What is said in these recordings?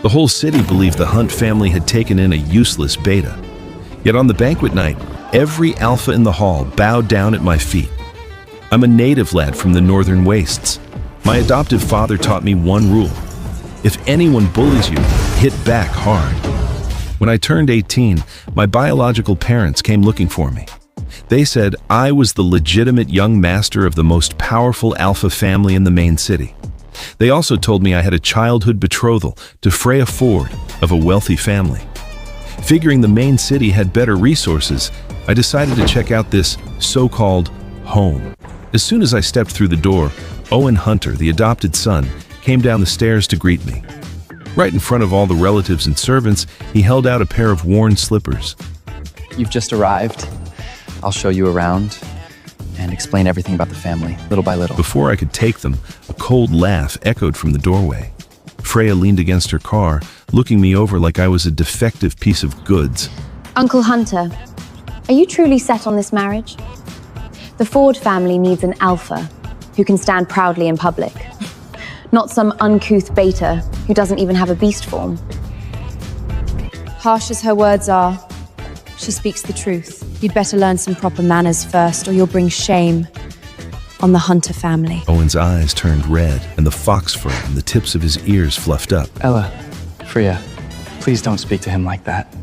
The whole city believed the Hunt family had taken in a useless beta. Yet on the banquet night, every alpha in the hall bowed down at my feet. I'm a native lad from the northern wastes. My adoptive father taught me one rule. If anyone bullies you, hit back hard. When I turned 18, my biological parents came looking for me. They said I was the legitimate young master of the most powerful alpha family in the main city. They also told me I had a childhood betrothal to Freya Ford of a wealthy family. Figuring the main city had better resources, I decided to check out this so-called home. As soon as I stepped through the door, Owen Hunter, the adopted son, came down the stairs to greet me. Right in front of all the relatives and servants, he held out a pair of worn slippers. You've just arrived. I'll show you around and explain everything about the family, little by little. Before I could take them, a cold laugh echoed from the doorway. Freya leaned against her car, looking me over like I was a defective piece of goods. Uncle Hunter, are you truly set on this marriage? The Ford family needs an alpha who can stand proudly in public, not some uncouth beta who doesn't even have a beast form. Harsh as her words are, she speaks the truth. You'd better learn some proper manners first, or you'll bring shame on the Hunter family. Owen's eyes turned red, and the fox fur on the tips of his ears fluffed up. Ella, Freya, please don't speak to him like that.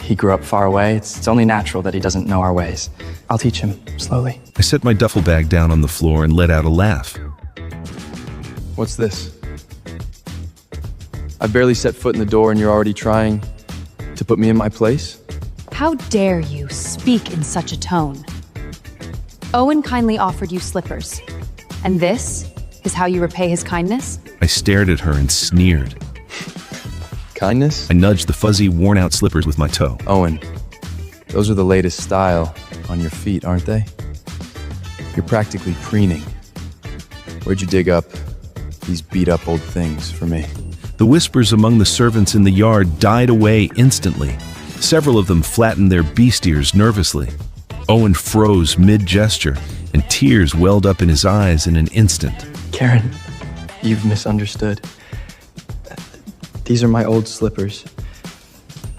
He grew up far away. It's only natural that he doesn't know our ways. I'll teach him, slowly. I set my duffel bag down on the floor and let out a laugh. What's this? I've barely set foot in the door and you're already trying to put me in my place? How dare you speak in such a tone? Owen kindly offered you slippers, and this is how you repay his kindness? I stared at her and sneered. Kindness? I nudged the fuzzy, worn-out slippers with my toe. Owen, those are the latest style on your feet, aren't they? You're practically preening. Where'd you dig up these beat-up old things for me? The whispers among the servants in the yard died away instantly. Several of them flattened their beast ears nervously. Owen froze mid-gesture, and tears welled up in his eyes in an instant. Karen, you've misunderstood. These are my old slippers.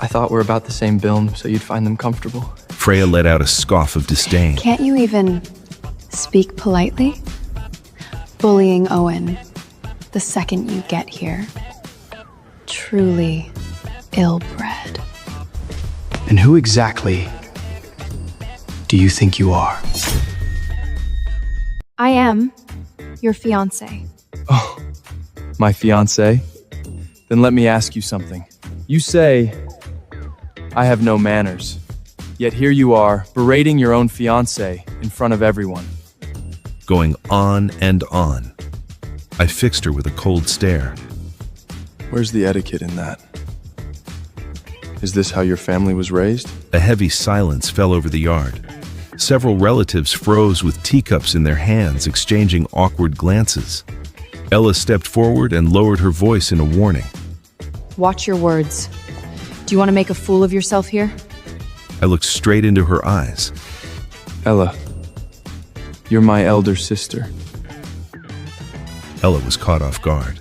I thought we're about the same build, so you'd find them comfortable. Freya let out a scoff of disdain. Can't you even speak politely? Bullying Owen the second you get here. Truly ill-bred. And who exactly do you think you are? I am your fiancé. Oh, my fiancé? Then let me ask you something. You say I have no manners, yet here you are berating your own fiancé in front of everyone. Going on and on. I fixed her with a cold stare. Where's the etiquette in that? Is this how your family was raised? A heavy silence fell over the yard. Several relatives froze with teacups in their hands, exchanging awkward glances. Ella stepped forward and lowered her voice in a warning. Watch your words. Do you want to make a fool of yourself here? I looked straight into her eyes. Ella, you're my elder sister. Ella was caught off guard.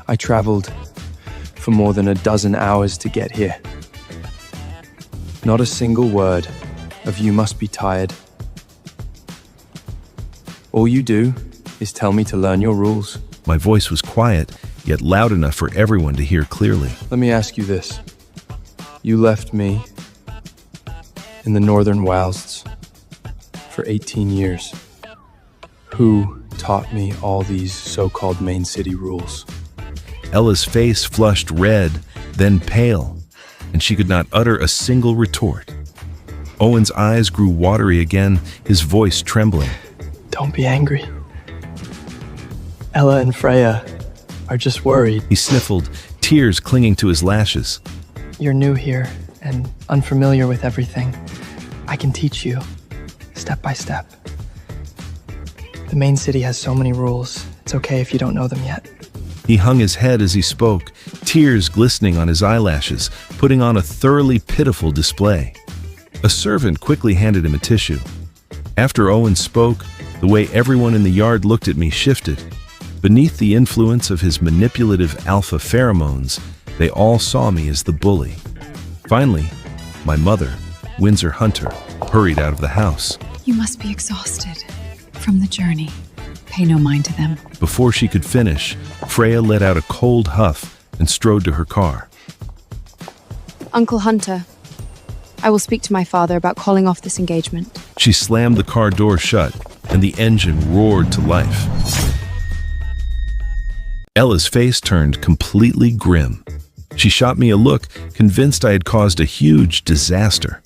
I traveled for more than a dozen hours to get here. Not a single word of "you must be tired." All you do is tell me to learn your rules. My voice was quiet, yet loud enough for everyone to hear clearly. Let me ask you this. You left me in the northern wilds for 18 years. Who taught me all these so-called main city rules? Ella's face flushed red, then pale, and she could not utter a single retort. Owen's eyes grew watery again, his voice trembling. Don't be angry. Ella and Freya are just worried. He sniffled, tears clinging to his lashes. You're new here and unfamiliar with everything. I can teach you, step by step. The main city has so many rules. It's okay if you don't know them yet. He hung his head as he spoke, tears glistening on his eyelashes, putting on a thoroughly pitiful display. A servant quickly handed him a tissue. After Owen spoke, the way everyone in the yard looked at me shifted. Beneath the influence of his manipulative alpha pheromones, they all saw me as the bully. Finally, my mother, Windsor Hunter, hurried out of the house. You must be exhausted from the journey. Pay no mind to them. Before she could finish, Freya let out a cold huff and strode to her car. Uncle Hunter, I will speak to my father about calling off this engagement. She slammed the car door shut, and the engine roared to life. Ella's face turned completely grim. She shot me a look, convinced I had caused a huge disaster.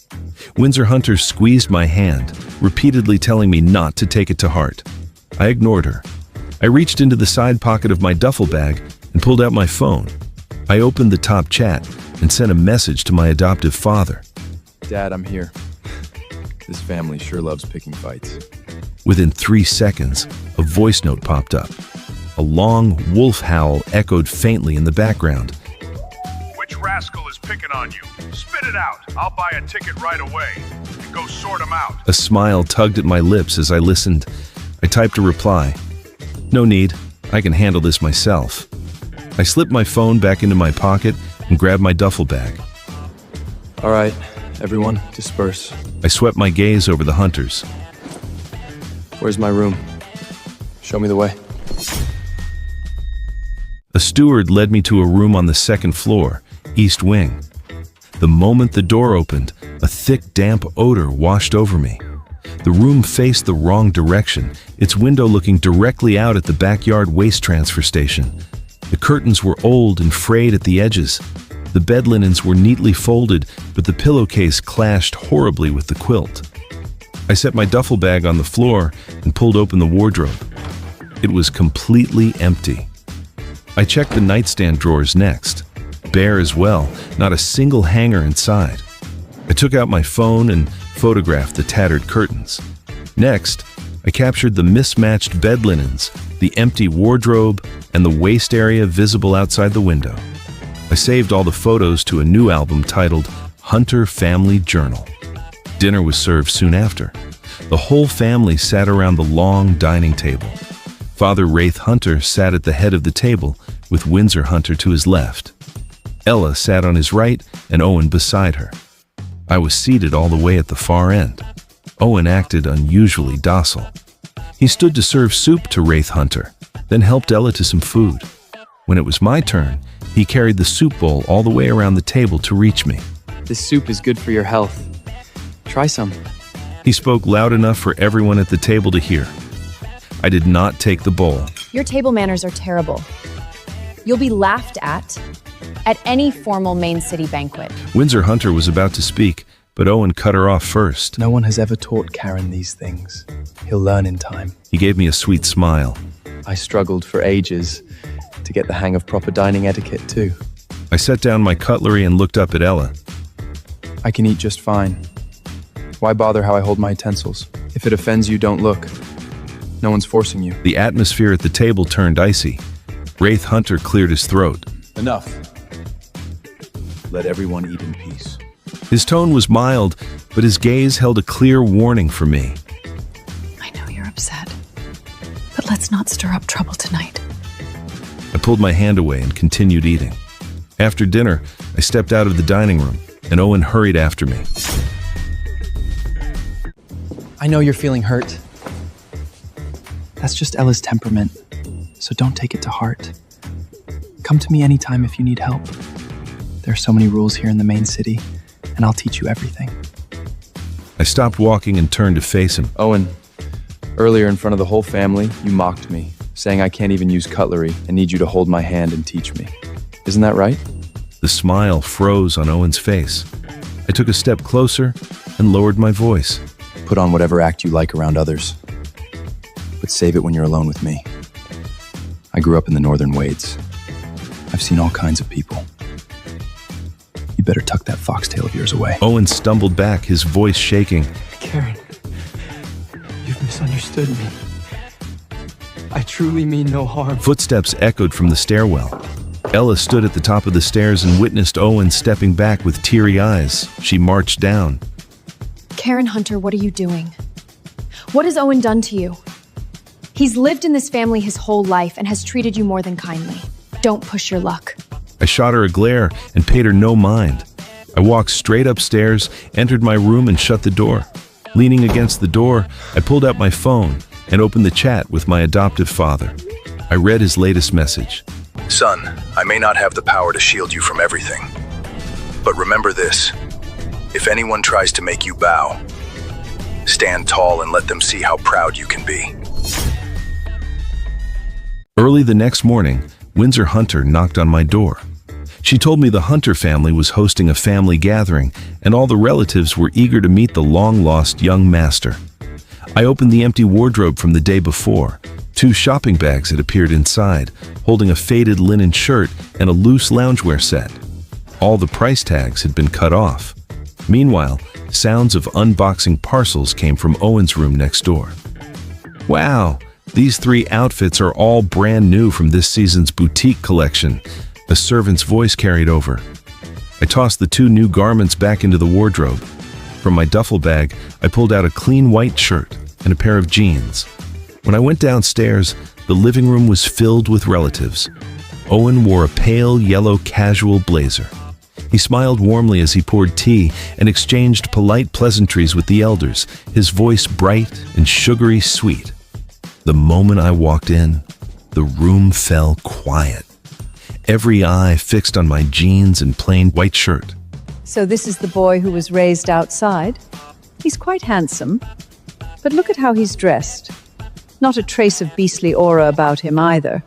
Windsor Hunter squeezed my hand, repeatedly telling me not to take it to heart. I ignored her. I reached into the side pocket of my duffel bag and pulled out my phone. I opened the top chat and sent a message to my adoptive father. Dad, I'm here. This family sure loves picking fights. Within 3 seconds, a voice note popped up. A long wolf howl echoed faintly in the background. Which rascal is picking on you? Spit it out. I'll buy a ticket right away. And go sort them out. A smile tugged at my lips as I listened. I typed a reply. No need. I can handle this myself. I slipped my phone back into my pocket and grabbed my duffel bag. All right, everyone, disperse. I swept my gaze over the hunters. Where's my room? Show me the way. A steward led me to a room on the second floor, east wing. The moment the door opened, a thick, damp odor washed over me. The room faced the wrong direction, its window looking directly out at the backyard waste transfer station. The curtains were old and frayed at the edges. The bed linens were neatly folded, but the pillowcase clashed horribly with the quilt. I set my duffel bag on the floor and pulled open the wardrobe. It was completely empty. I checked the nightstand drawers next. Bare as well, not a single hanger inside. I took out my phone and photographed the tattered curtains. Next, I captured the mismatched bed linens, the empty wardrobe, and the waste area visible outside the window. I saved all the photos to a new album titled Hunter Family Journal. Dinner was served soon after. The whole family sat around the long dining table. Father Wraith Hunter sat at the head of the table, with Windsor Hunter to his left. Ella sat on his right and Owen beside her. I was seated all the way at the far end. Owen acted unusually docile. He stood to serve soup to Wraith Hunter, then helped Ella to some food. When it was my turn, he carried the soup bowl all the way around the table to reach me. This soup is good for your health. Try some. He spoke loud enough for everyone at the table to hear. I did not take the bowl. Your table manners are terrible. You'll be laughed at any formal main city banquet. Windsor Hunter was about to speak, but Owen cut her off first. No one has ever taught Karen these things. He'll learn in time. He gave me a sweet smile. I struggled for ages to get the hang of proper dining etiquette, too. I set down my cutlery and looked up at Ella. I can eat just fine. Why bother how I hold my utensils? If it offends you, don't look. No one's forcing you. The atmosphere at the table turned icy. Wraith Hunter cleared his throat. Enough. Let everyone eat in peace. His tone was mild, but his gaze held a clear warning for me. I know you're upset, but let's not stir up trouble tonight. I pulled my hand away and continued eating. After dinner, I stepped out of the dining room, and Owen hurried after me. I know you're feeling hurt. That's just Ella's temperament, so don't take it to heart. Come to me anytime if you need help. There are so many rules here in the main city, and I'll teach you everything. I stopped walking and turned to face him. Owen, earlier in front of the whole family, you mocked me, saying I can't even use cutlery and need you to hold my hand and teach me. Isn't that right? The smile froze on Owen's face. I took a step closer and lowered my voice. Put on whatever act you like around others, but save it when you're alone with me. I grew up in the northern Wades. I've seen all kinds of people. You better tuck that foxtail of yours away. Owen stumbled back, his voice shaking. Karen, you've misunderstood me. I truly mean no harm. Footsteps echoed from the stairwell. Ella stood at the top of the stairs and witnessed Owen stepping back with teary eyes. She marched down. Karen Hunter, what are you doing? What has Owen done to you? He's lived in this family his whole life and has treated you more than kindly. Don't push your luck. I shot her a glare and paid her no mind. I walked straight upstairs, entered my room, and shut the door. Leaning against the door, I pulled out my phone and opened the chat with my adoptive father. I read his latest message. Son, I may not have the power to shield you from everything. But remember this. If anyone tries to make you bow, stand tall and let them see how proud you can be. Early the next morning, Windsor Hunter knocked on my door. She told me the Hunter family was hosting a family gathering and all the relatives were eager to meet the long-lost young master. I opened the empty wardrobe from the day before. 2 shopping bags had appeared inside, holding a faded linen shirt and a loose loungewear set. All the price tags had been cut off. Meanwhile, sounds of unboxing parcels came from Owen's room next door. Wow, these 3 outfits are all brand new from this season's boutique collection. A servant's voice carried over. I tossed the 2 new garments back into the wardrobe. From my duffel bag, I pulled out a clean white shirt and a pair of jeans. When I went downstairs, the living room was filled with relatives. Owen wore a pale yellow casual blazer. He smiled warmly as he poured tea and exchanged polite pleasantries with the elders, his voice bright and sugary sweet. The moment I walked in, the room fell quiet. Every eye fixed on my jeans and plain white shirt. So this is the boy who was raised outside? He's quite handsome, but look at how he's dressed. Not a trace of beastly aura about him either.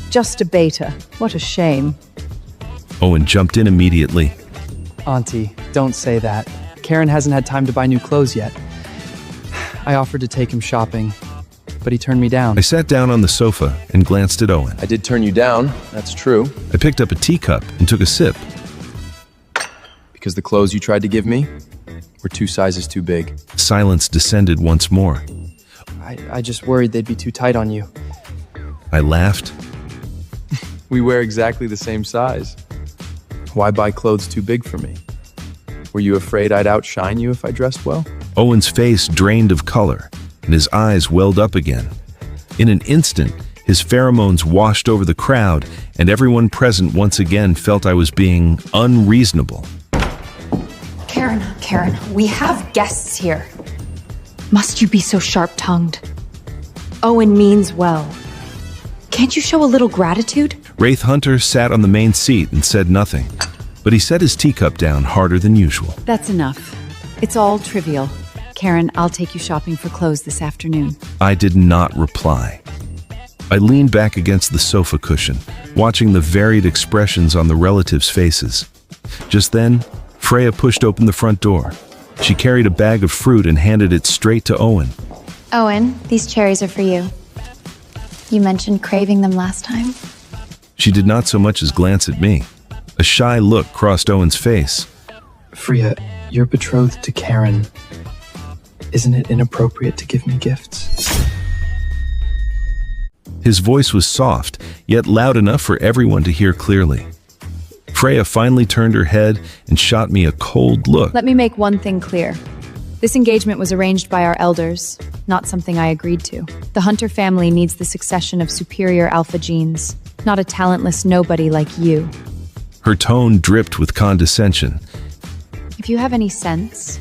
Just a beta. What a shame. Owen jumped in immediately. Auntie, don't say that. Karen hasn't had time to buy new clothes yet. I offered to take him shopping, but he turned me down. I sat down on the sofa and glanced at Owen. I did turn you down, that's true. I picked up a teacup and took a sip. Because the clothes you tried to give me were 2 sizes too big. Silence descended once more. I just worried they'd be too tight on you. I laughed. We wear exactly the same size. Why buy clothes too big for me? Were you afraid I'd outshine you if I dressed well? Owen's face drained of color, and his eyes welled up again. In an instant, his pheromones washed over the crowd, and everyone present once again felt I was being unreasonable. Karen, we have guests here. Must you be so sharp-tongued? Owen means well. Can't you show a little gratitude? Wraith Hunter sat on the main seat and said nothing, but he set his teacup down harder than usual. That's enough. It's all trivial. Karen, I'll take you shopping for clothes this afternoon. I did not reply. I leaned back against the sofa cushion, watching the varied expressions on the relatives' faces. Just then, Freya pushed open the front door. She carried a bag of fruit and handed it straight to Owen. Owen, these cherries are for you. You mentioned craving them last time. She did not so much as glance at me. A shy look crossed Owen's face. Freya, you're betrothed to Karen. Isn't it inappropriate to give me gifts? His voice was soft, yet loud enough for everyone to hear clearly. Freya finally turned her head and shot me a cold look. Let me make one thing clear. This engagement was arranged by our elders, not something I agreed to. The Hunter family needs the succession of superior alpha genes, not a talentless nobody like you. Her tone dripped with condescension. If you have any sense,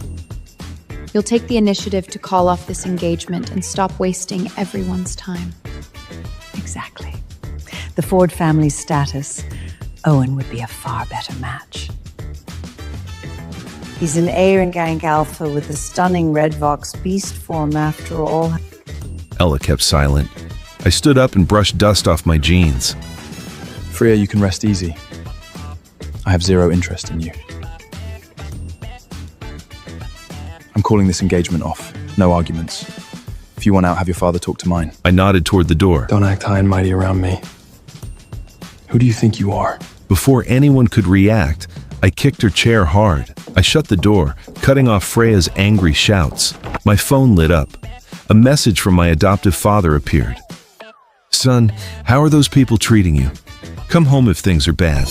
you'll take the initiative to call off this engagement and stop wasting everyone's time. Exactly. The Ford family's status, Owen would be a far better match. He's an heir and gang alpha with a stunning red vox beast form after all. Ella kept silent. I stood up and brushed dust off my jeans. Freya, you can rest easy. I have zero interest in you. I'm calling this engagement off. No arguments. If you want out, have your father talk to mine. I nodded toward the door. Don't act high and mighty around me. Who do you think you are? Before anyone could react, I kicked her chair hard. I shut the door, cutting off Freya's angry shouts. My phone lit up. A message from my adoptive father appeared. Son, how are those people treating you? Come home if things are bad.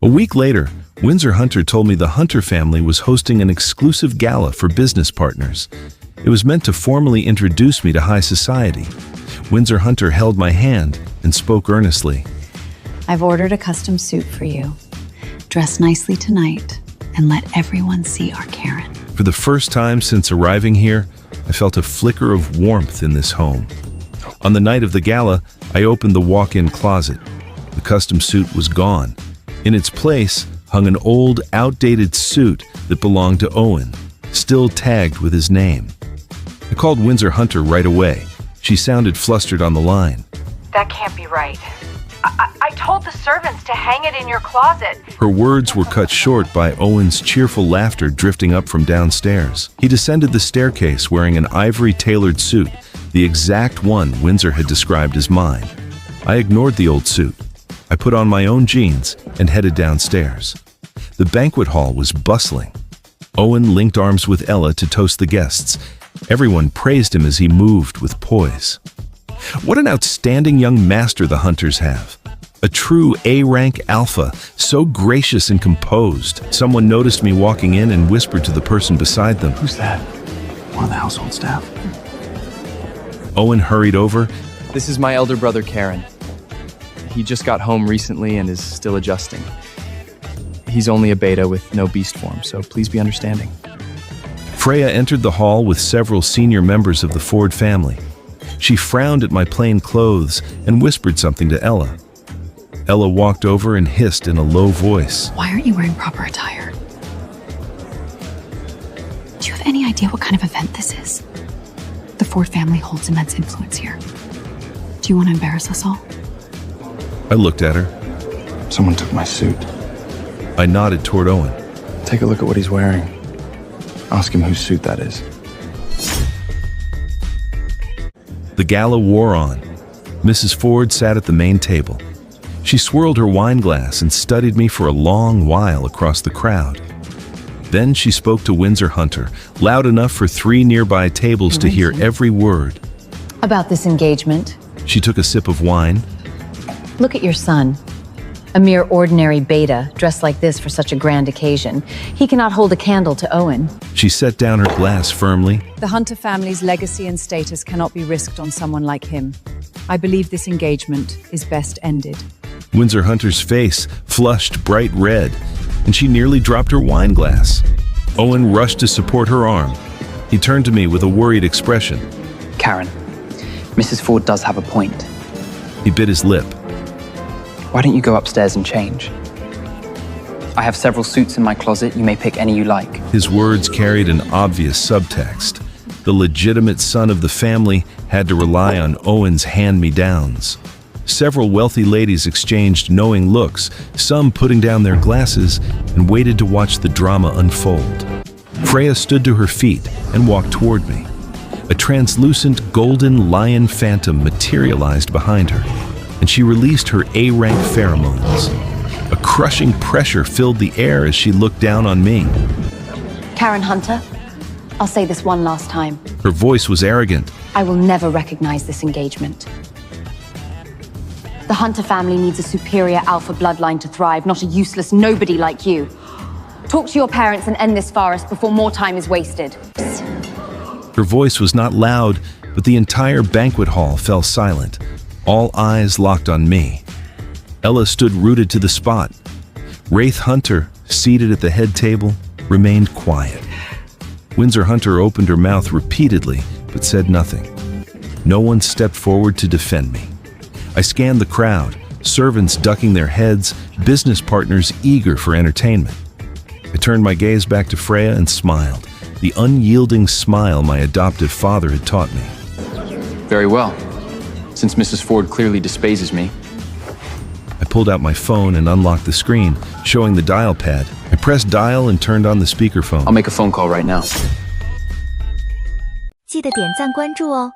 A week later, Windsor Hunter told me the Hunter family was hosting an exclusive gala for business partners. It was meant to formally introduce me to high society. Windsor Hunter held my hand and spoke earnestly. I've ordered a custom suit for you. Dress nicely tonight and let everyone see our Karen. For the first time since arriving here, I felt a flicker of warmth in this home. On the night of the gala, I opened the walk-in closet. The custom suit was gone. In its place hung an old, outdated suit that belonged to Owen, still tagged with his name. I called Windsor Hunter right away. She sounded flustered on the line. That can't be right. I told the servants to hang it in your closet. Her words were cut short by Owen's cheerful laughter drifting up from downstairs. He descended the staircase wearing an ivory-tailored suit, the exact one Windsor had described as mine. I ignored the old suit. I put on my own jeans and headed downstairs. The banquet hall was bustling. Owen linked arms with Ella to toast the guests. Everyone praised him as he moved with poise. What an outstanding young master the Hunters have. A true A-rank alpha, so gracious and composed. Someone noticed me walking in and whispered to the person beside them. Who's that? One of the household staff. Owen hurried over. This is my elder brother, Karen. He just got home recently and is still adjusting. He's only a beta with no beast form, so please be understanding. Freya entered the hall with several senior members of the Ford family. She frowned at my plain clothes and whispered something to Ella. Ella walked over and hissed in a low voice. Why aren't you wearing proper attire? Do you have any idea what kind of event this is? The Ford family holds immense influence here. Do you want to embarrass us all? I looked at her. Someone took my suit. I nodded toward Owen. Take a look at what he's wearing. Ask him whose suit that is. The gala wore on. Mrs. Ford sat at the main table. She swirled her wine glass and studied me for a long while across the crowd. Then she spoke to Windsor Hunter, loud enough for 3 nearby tables to hear every word. About this engagement. She took a sip of wine. Look at your son. A mere ordinary beta, dressed like this for such a grand occasion. He cannot hold a candle to Owen. She set down her glass firmly. The Hunter family's legacy and status cannot be risked on someone like him. I believe this engagement is best ended. Windsor Hunter's face flushed bright red, and she nearly dropped her wine glass. Owen rushed to support her arm. He turned to me with a worried expression. Karen, Mrs. Ford does have a point. He bit his lip. Why don't you go upstairs and change? I have several suits in my closet. You may pick any you like. His words carried an obvious subtext. The legitimate son of the family had to rely on Owen's hand-me-downs. Several wealthy ladies exchanged knowing looks, some putting down their glasses and waited to watch the drama unfold. Freya stood to her feet and walked toward me. A translucent golden lion phantom materialized behind her, and she released her A-rank pheromones. A crushing pressure filled the air as she looked down on me. Karen Hunter, I'll say this one last time. Her voice was arrogant. I will never recognize this engagement. The Hunter family needs a superior alpha bloodline to thrive, not a useless nobody like you. Talk to your parents and end this farce before more time is wasted. Her voice was not loud, but the entire banquet hall fell silent. All eyes locked on me. Ella stood rooted to the spot. Wraith Hunter, seated at the head table, remained quiet. Windsor Hunter opened her mouth repeatedly, but said nothing. No one stepped forward to defend me. I scanned the crowd, servants ducking their heads, business partners eager for entertainment. I turned my gaze back to Freya and smiled, the unyielding smile my adoptive father had taught me. Very well. Since Mrs. Ford clearly despises me. I pulled out my phone and unlocked the screen, showing the dial pad. I pressed dial and turned on the speakerphone. I'll make a phone call right now. 记得点赞关注哦。